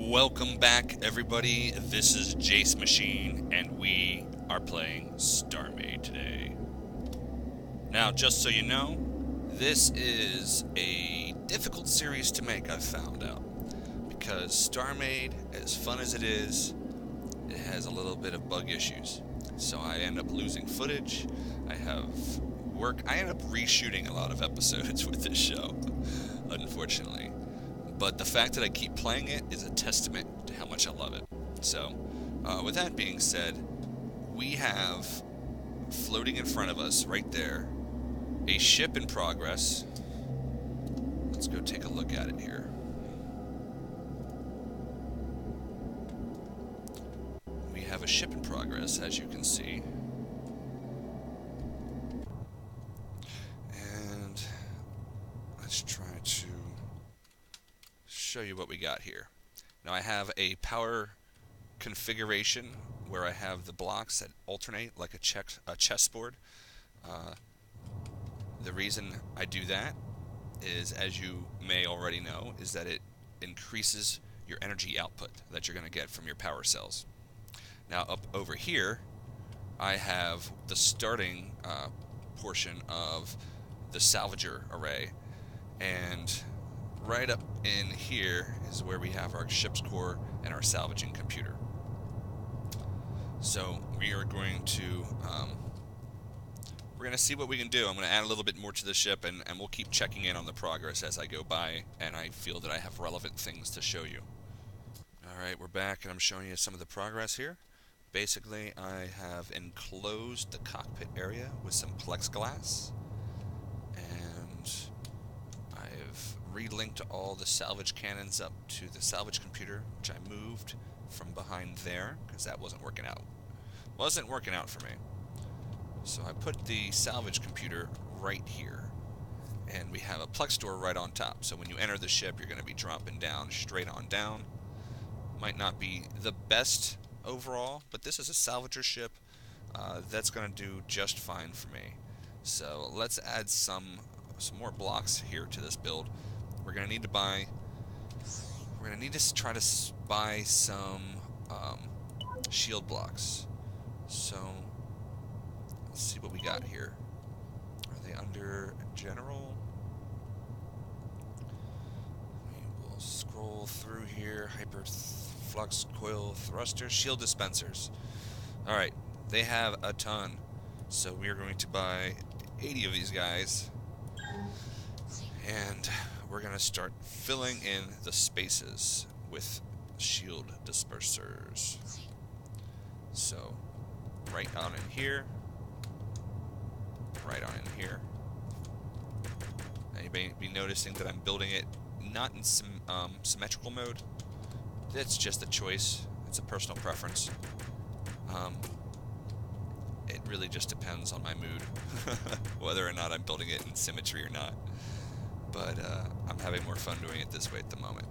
Welcome back, everybody. This is Jacemachine, and we are playing Starmade today. Now, just so you know, this is a difficult series to make, I've found out. Because Starmade, as fun as it has a little bit of bug issues. So I end up losing footage, I end up reshooting a lot of episodes with this show, unfortunately. But the fact that I keep playing it is a testament to how much I love it. So, with that being said, we have floating in front of us, right there, a ship in progress. Let's go take a look at it here. We have a ship in progress, as you can see. And let's try to show you what we got here. Now I have a power configuration where I have the blocks that alternate like a chessboard. The reason I do that is, as you may already know, is that it increases your energy output that you're going to get from your power cells. Now up over here I have the starting portion of the salvager array, and right up in here is where we have our ship's core and our salvaging computer. So we are going to see what we can do. I'm going to add a little bit more to the ship, and we'll keep checking in on the progress as I go by, and I feel that I have relevant things to show you. Alright, we're back, and I'm showing you some of the progress here. Basically, I have enclosed the cockpit area with some plexglass, and I've relinked all the salvage cannons up to the salvage computer, which I moved from behind there because that wasn't working out. Wasn't working out for me. So I put the salvage computer right here, and we have a plex door right on top. So when you enter the ship, you're going to be dropping down, straight on down. Might not be the best overall, but this is a salvager ship that's going to do just fine for me. So let's add some more blocks here to this build. We're going to need to try to buy some shield blocks. So let's see what we got here. Are they under general? We will scroll through here. Hyper flux coil thrusters, shield dispensers. Alright, they have a ton. So we are going to buy 80 of these guys, and we're going to start filling in the spaces with shield dispersers. So right on in here, right on in here. Now you may be noticing that I'm building it not in symmetrical mode. That's just a choice. It's a personal preference. It really just depends on my mood, whether or not I'm building it in symmetry or not. But I'm having more fun doing it this way at the moment.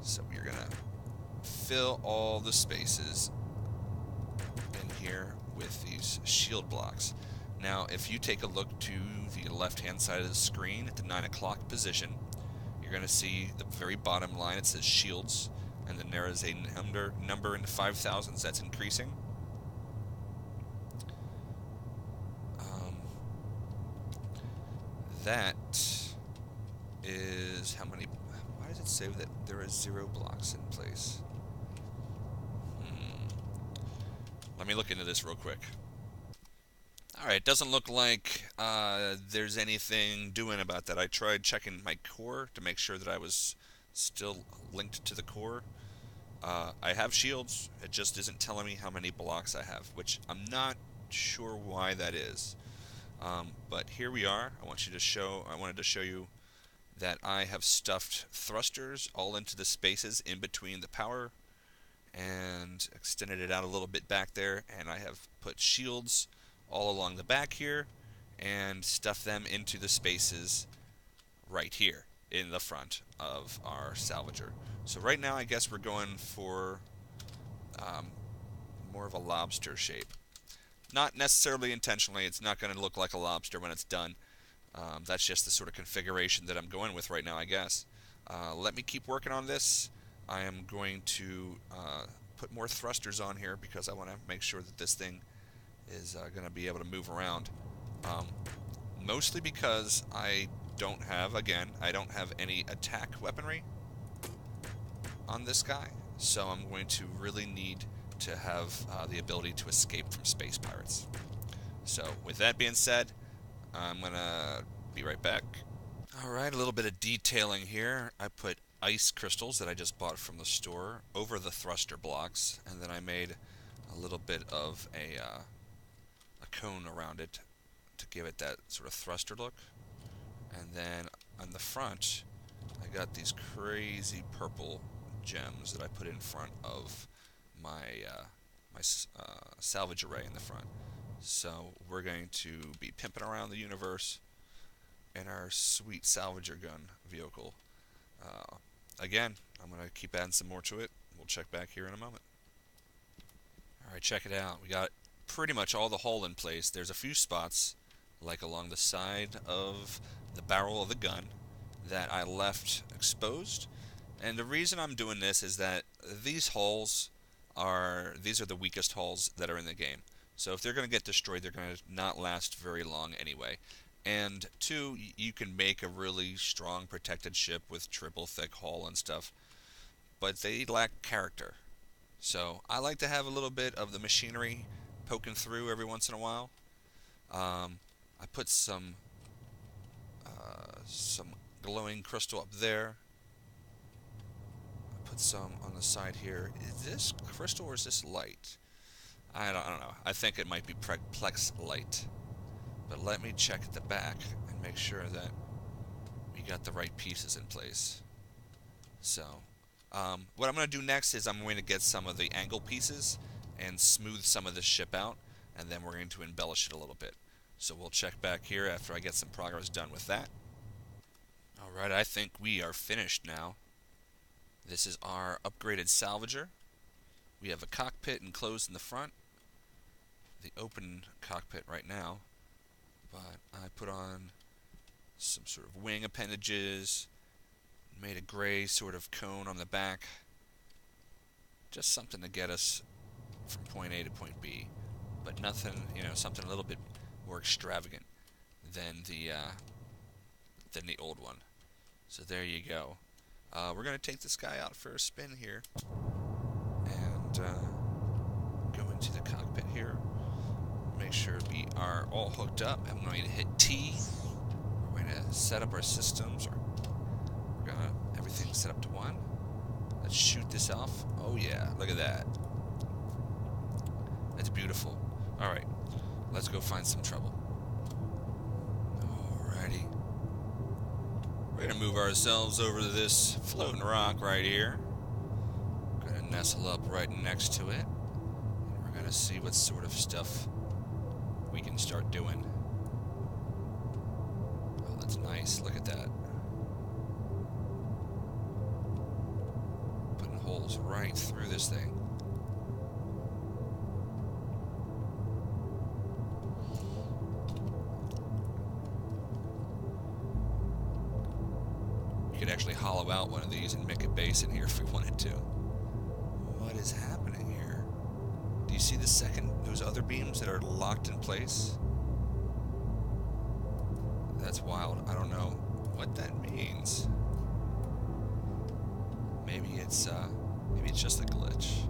So we're gonna fill all the spaces in here with these shield blocks. Now, if you take a look to the left-hand side of the screen at the 9 o'clock position, you're gonna see the very bottom line. It says shields, and then there is a number in the 5,000s that's increasing. That is how many. Why does it say that there are 0 blocks in place? Let me look into this real quick. Alright, it doesn't look like there's anything doing about that. I tried checking my core to make sure that I was still linked to the core. I have shields, it just isn't telling me how many blocks I have, which I'm not sure why that is. But here we are. I wanted to show you that I have stuffed thrusters all into the spaces in between the power, and extended it out a little bit back there, and I have put shields all along the back here and stuffed them into the spaces right here in the front of our salvager. So right now I guess we're going for more of a lobster shape. Not necessarily intentionally. It's not going to look like a lobster when it's done. That's just the sort of configuration that I'm going with right now, I guess. Let me keep working on this. I am going to put more thrusters on here because I want to make sure that this thing is going to be able to move around. Mostly because I don't have, again, I don't have any attack weaponry on this guy, so I'm going to really need to have the ability to escape from space pirates. So with that being said, I'm going to be right back. Alright, a little bit of detailing here. I put ice crystals that I just bought from the store over the thruster blocks, and then I made a little bit of a cone around it to give it that sort of thruster look. And then on the front, I got these crazy purple gems that I put in front of my salvage array in the front. So we're going to be pimping around the universe in our sweet salvager gun vehicle. Again, I'm going to keep adding some more to it. We'll check back here in a moment. Alright, check it out. We got pretty much all the hull in place. There's a few spots, like along the side of the barrel of the gun, that I left exposed. And the reason I'm doing this is that these hulls these are the weakest hulls that are in the game. So if they're going to get destroyed, they're going to not last very long anyway. And two, you can make a really strong protected ship with triple thick hull and stuff, but they lack character. So I like to have a little bit of the machinery poking through every once in a while. I put some glowing crystal up there. I put some on the side here. Is this crystal or is this light? I don't know. I think it might be plex light. But let me check at the back and make sure that we got the right pieces in place. So, what I'm going to do next is I'm going to get some of the angle pieces and smooth some of the ship out, and then we're going to embellish it a little bit. So we'll check back here after I get some progress done with that. Alright, I think we are finished now. This is our upgraded salvager. We have a cockpit enclosed in the front. The open cockpit right now. But I put on some sort of wing appendages, made a gray sort of cone on the back. Just something to get us from point A to point B. But nothing, something a little bit more extravagant than the old one. So there you go. We're going to take this guy out for a spin here. And go into the cockpit here. Make sure we are all hooked up. I'm going to hit T. We're going to set up our systems. We're going to everything set up to 1. Let's shoot this off. Oh yeah, look at that. That's beautiful. Alright, let's go find some trouble. Alrighty. We're going to move ourselves over to this floating rock right here. Going to nestle up right next to it. And we're going to see what sort of stuff we can start doing. Oh, that's nice. Look at that. Putting holes right through this thing. We could actually hollow out one of these and make a base in here if we wanted to. What is happening here? Do you see those other beams that are locked in place? That's wild. I don't know what that means. Maybe it's just a glitch.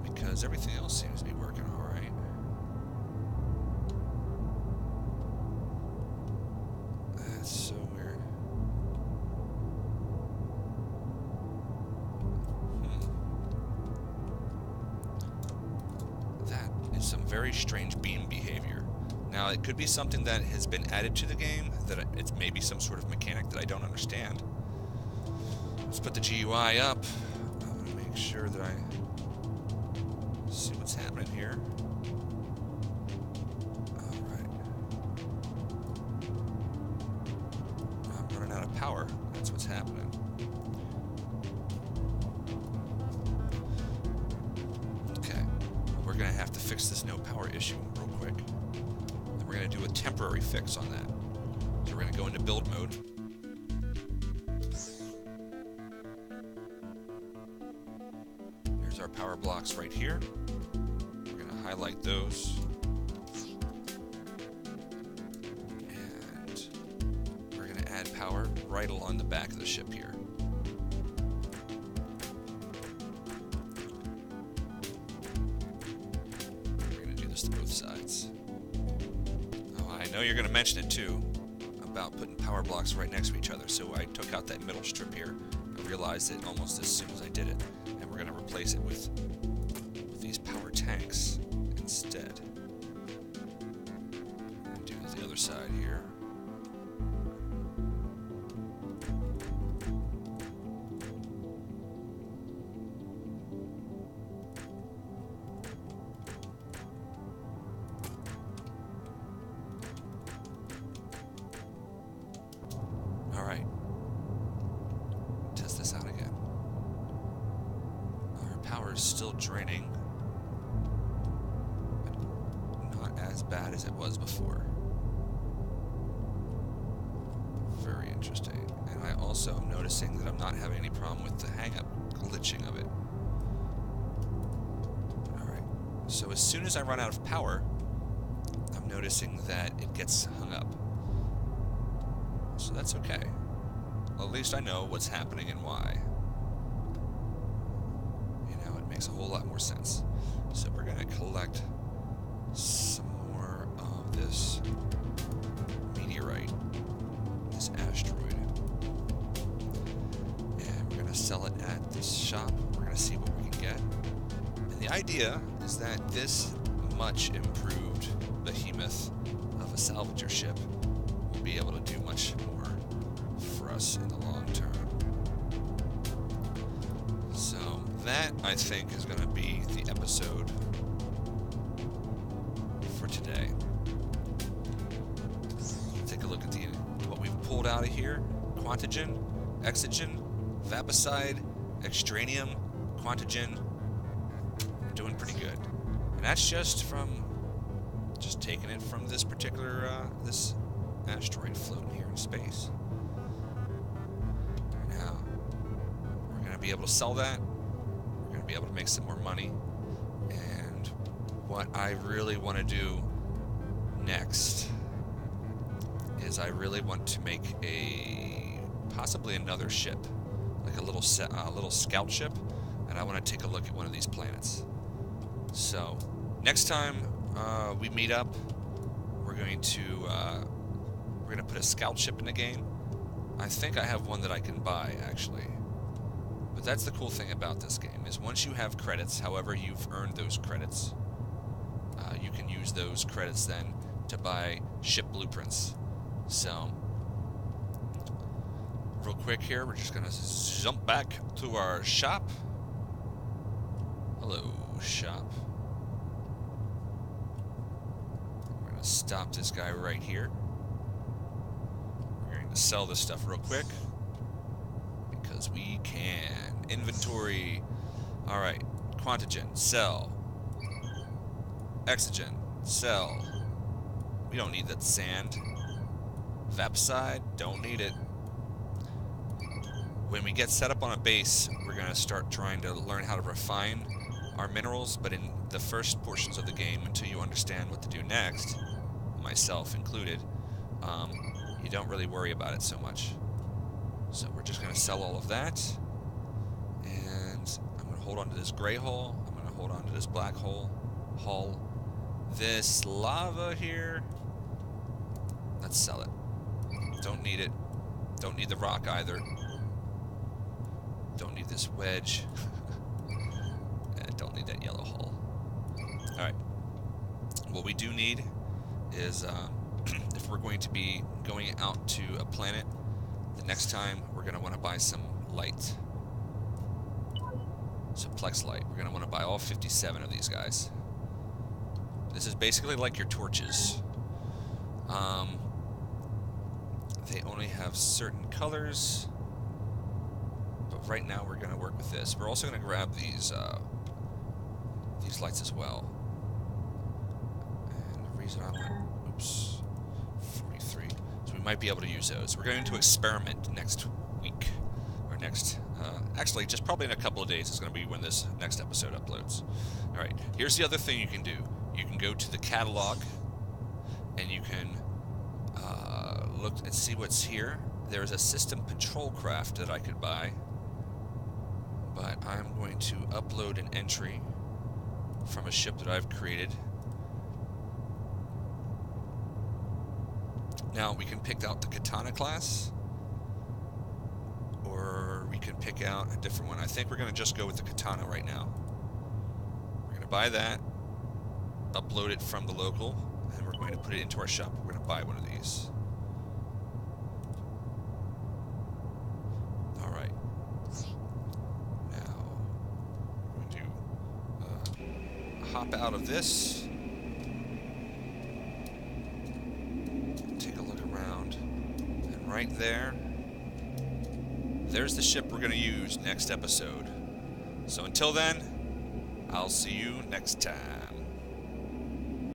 Because everything else seems to be working all right. That's so weird. Some very strange beam behavior. Now, it could be something that has been added to the game, that it's maybe some sort of mechanic that I don't understand. Let's put the GUI up. I want to make sure that I see what's happening here. Alright. I'm running out of power. That's what's happening. We're going to have to fix this no power issue real quick. And we're going to do a temporary fix on that. So we're going to go into build mode. our power blocks right here. We're going to highlight those. And we're going to add power right along the back of the ship here. We're going to do this to both sides. Oh, I know you're going to mention it too, about putting power blocks right next to each other. So I took out that middle strip here. I realized it almost as soon as I did it. And we're going to replace it with these power tanks instead. And do the other side here. Alright. Test this out again. Our power is still draining, but not as bad as it was before. Very interesting. And I also am noticing that I'm not having any problem with the hang-up glitching of it. Alright. So as soon as I run out of power, I'm noticing that it gets hung up. So that's okay. Well, at least I know what's happening and why. You know, it makes a whole lot more sense. So we're going to collect some more of this meteorite, this asteroid. And we're going to sell it at this shop. We're going to see what we can get. And the idea is that this much improved behemoth of a salvager ship will be able to do much more for us in the long term. So that, I think, is going to be the episode for today. Take a look at what we've pulled out of here. Quantigen, Exogen, Vapicide, Extranium, Quantigen. We're doing pretty good. And that's just taking it from this particular, this asteroid floating here in space. Now, we're going to be able to sell that. We're going to be able to make some more money. And what I really want to do next is I really want to make possibly another ship, like a little scout ship, and I want to take a look at one of these planets. So next time we meet up, we're going to put a scout ship in the game. I think I have one that I can buy, actually. But that's the cool thing about this game, is once you have credits, however you've earned those credits, you can use those credits then to buy ship blueprints. So, real quick here, we're just going to jump back to our shop. Hello, shop. We're going to stop this guy right here. We're going to sell this stuff real quick, because we can. Inventory. Alright. Quantigen. Sell. Exogen. Sell. We don't need that sand. Vapicide. Don't need it. When we get set up on a base, we're going to start trying to learn how to refine our minerals, but in the first portions of the game, until you understand what to do next, myself included, you don't really worry about it so much. So we're just going to sell all of that, and I'm going to hold on to this gray hull, I'm going to hold on to this black hull, this lava here, let's sell it. Don't need it. Don't need the rock either. Don't need this wedge. And don't need that yellow hull. Alright. What we do need is, if we're going to be going out to a planet, the next time we're going to want to buy some light. So plex light. We're going to want to buy all 57 of these guys. This is basically like your torches. They only have certain colors, but right now we're going to work with this. We're also going to grab these lights as well. And the reason I want, oops, 43. So we might be able to use those. We're going to experiment next week, or next Actually, just probably in a couple of days is going to be when this next episode uploads. Alright, here's the other thing you can do. You can go to the catalog, and you can look and see what's here. There's a system control craft that I could buy, but I'm going to upload an entry from a ship that I've created. Now, we can pick out the Katana class, or we can pick out a different one. I think we're going to just go with the Katana right now. We're going to buy that, upload it from the local, and we're going to put it into our shop. We're going to buy one of these. Alright. Now, we're going to hop out of this. Take a look around. And right there's the ship we're going to use next episode. So until then, I'll see you next time.